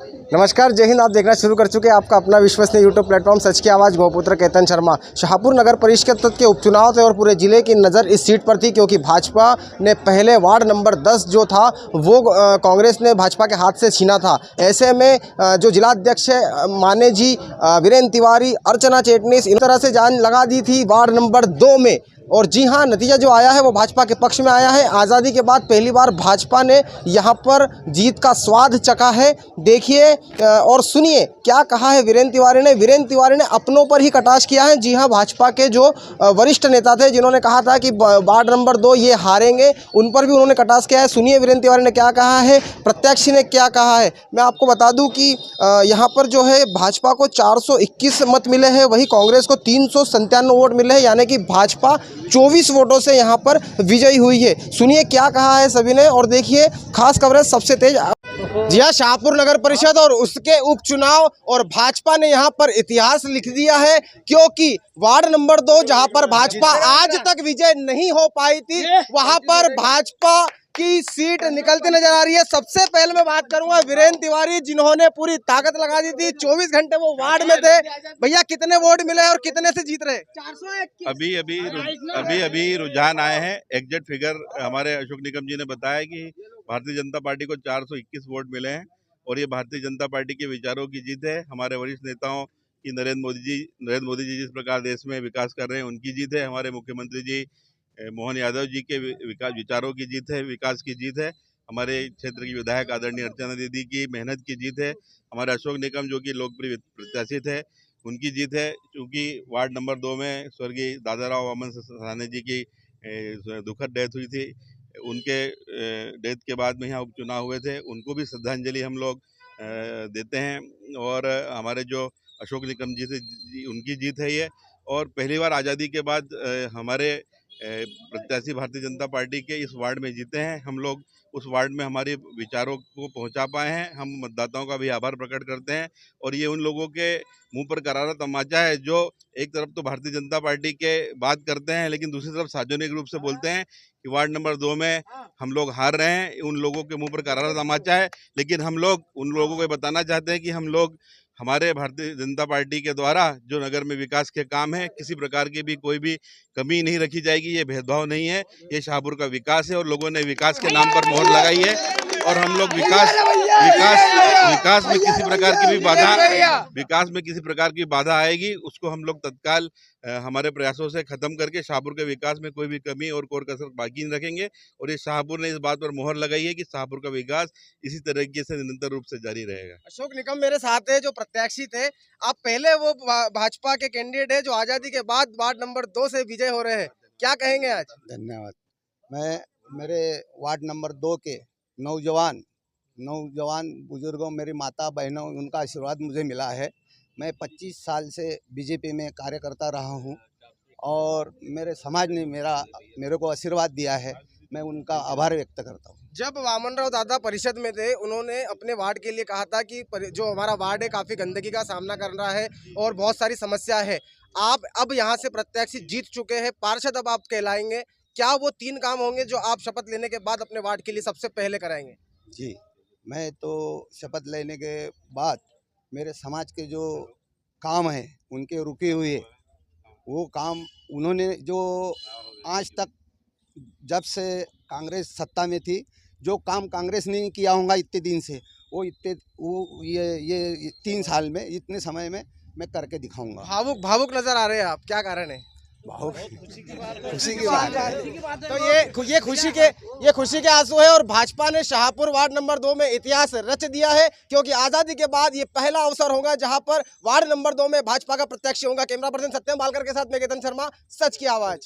नमस्कार, जय हिंद। आप देखना शुरू कर चुके हैं आपका अपना विश्वसनीय यूट्यूब प्लेटफॉर्म सच की आवाज़। गौपुत्र केतन शर्मा। शाहपुर नगर परिषद के उपचुनाव थे और पूरे जिले की नज़र इस सीट पर थी, क्योंकि भाजपा ने पहले वार्ड नंबर 10 जो था वो कांग्रेस ने भाजपा के हाथ से छीना था। ऐसे में जो जिलाध्यक्ष है माने जी, वीरेंद्र तिवारी, अर्चना चेटनीस, इन तरह से जान लगा दी थी वार्ड नंबर 2 में। और जी हाँ, नतीजा जो आया है वो भाजपा के पक्ष में आया है। आज़ादी के बाद पहली बार भाजपा ने यहाँ पर जीत का स्वाद चखा है। देखिए और सुनिए क्या कहा है वीरेंद्र तिवारी ने। वीरेंद्र तिवारी ने अपनों पर ही कटाक्ष किया है। जी हाँ, भाजपा के जो वरिष्ठ नेता थे जिन्होंने कहा था कि वार्ड नंबर 2 ये हारेंगे, उन पर भी उन्होंने कटाक्ष किया है। सुनिए वीरेंद्र तिवारी ने क्या कहा है, प्रत्याशी ने क्या कहा है। मैं आपको बता दूं कि यहाँ पर जो है भाजपा को 421 मत मिले हैं, वही कांग्रेस को 397 वोट मिले हैं, यानी कि भाजपा 24 वोटों से यहाँ पर विजयी हुई है। सुनिए क्या कहा है सभी ने और देखिए खास कवरेज सबसे तेज। जी हाँ, शाहपुर नगर परिषद और उसके उपचुनाव और भाजपा ने यहाँ पर इतिहास लिख दिया है, क्योंकि वार्ड नंबर 2 जहाँ पर भाजपा आज तक विजय नहीं हो पाई थी, वहाँ पर भाजपा की सीट निकलती नजर आ रही है। सबसे पहले मैं बात करूंगा वीरेंद्र तिवारी, जिन्होंने पूरी ताकत लगा दी थी। 24 घंटे वो वार्ड में थे। भैया कितने वोट मिले और कितने से जीत रहे? 421। अभी रुझान आए हैं। एग्जैक्ट फिगर हमारे अशोक निकम जी ने बताया कि भारतीय जनता पार्टी को 421 वोट मिले हैं और ये भारतीय जनता पार्टी के विचारों की जीत है। हमारे वरिष्ठ नेताओं की नरेंद्र मोदी जी जिस प्रकार देश में विकास कर रहे हैं उनकी जीत है। हमारे मुख्यमंत्री जी मोहन यादव जी के विचारों की जीत है, विकास की जीत है। हमारे क्षेत्र की विधायक आदरणीय अर्चना दीदी की मेहनत की जीत है। हमारे अशोक निकम जो कि लोकप्रिय प्रत्याशी थे उनकी जीत है, क्योंकि वार्ड नंबर 2 में स्वर्गीय दादाराव वामन साहनी जी की दुखद डेथ हुई थी। उनके डेथ के बाद में यहाँ उपचुनाव हुए थे, उनको भी श्रद्धांजलि हम लोग देते हैं। और हमारे जो अशोक निकम जी से उनकी जीत है ये। और पहली बार आज़ादी के बाद हमारे प्रत्याशी भारतीय जनता पार्टी के इस वार्ड में जीते हैं। हम लोग उस वार्ड में हमारे विचारों को पहुंचा पाए हैं। हम मतदाताओं का भी आभार प्रकट करते हैं। और ये उन लोगों के मुंह पर करारा तमाचा है जो एक तरफ तो भारतीय जनता पार्टी के बात करते हैं, लेकिन दूसरी तरफ सार्वजनिक रूप से बोलते हैं कि वार्ड नंबर 2 में हम लोग हार रहे हैं। उन लोगों के मुंह पर करारा तमाचा है, लेकिन हम लोग उन लोगों को बताना चाहते हैं कि हम लोग हमारे भारतीय जनता पार्टी के द्वारा जो नगर में विकास के काम है, किसी प्रकार की भी कोई भी कमी नहीं रखी जाएगी। ये भेदभाव नहीं है, ये शाहपुर का विकास है और लोगों ने विकास के नाम पर मोहर लगाई है। और हम लोग विकास में किसी प्रकार की बाधा आएगी उसको हम लोग तत्काल हमारे प्रयासों से खत्म करके शाहपुर के विकास में कोई भी कमी और कोर कसर बाकी नहीं रखेंगे। और ये शाहपुर ने इस बात पर मोहर लगाई है कि शाहपुर का विकास इसी तरीके से निरंतर रूप से जारी रहेगा। अशोक निकम मेरे साथ है जो प्रत्याशी थे। आप पहले वो भाजपा के कैंडिडेट है जो आजादी के बाद वार्ड नंबर 2 से विजय हो रहे हैं, क्या कहेंगे आज? धन्यवाद। मैं मेरे वार्ड नंबर 2 के नौजवान बुजुर्गों, मेरी माता बहनों, उनका आशीर्वाद मुझे मिला है। मैं 25 साल से बीजेपी में कार्य करता रहा हूं और मेरे समाज ने मेरे को आशीर्वाद दिया है। मैं उनका आभार व्यक्त करता हूं। जब वामनराव दादा परिषद में थे, उन्होंने अपने वार्ड के लिए कहा था कि जो हमारा वार्ड है काफ़ी गंदगी का सामना कर रहा है और बहुत सारी समस्या है। आप अब यहाँ से प्रत्याशी जीत चुके हैं, पार्षद अब आप कहलाएंगे। क्या वो 3 काम होंगे जो आप शपथ लेने के बाद अपने वार्ड के लिए सबसे पहले कराएंगे? जी, मैं तो शपथ लेने के बाद मेरे समाज के जो काम हैं उनके रुके हुए वो काम उन्होंने जो आज तक जब से कांग्रेस सत्ता में थी जो काम कांग्रेस ने किया होगा इतने दिन से वो ये 3 साल में इतने समय में मैं करके दिखाऊंगा। भावुक नजर आ रहे हैं आप, क्या कारण है? खुशी की बात है। तो ये खुशी के आंसू है। और भाजपा ने शाहपुर वार्ड नंबर 2 में इतिहास रच दिया है, क्योंकि आजादी के बाद ये पहला अवसर होगा जहां पर वार्ड नंबर 2 में भाजपा का प्रत्याशी होगा। कैमरा पर्सन सत्यम बालकर के साथ मैं केतन शर्मा, सच की आवाज।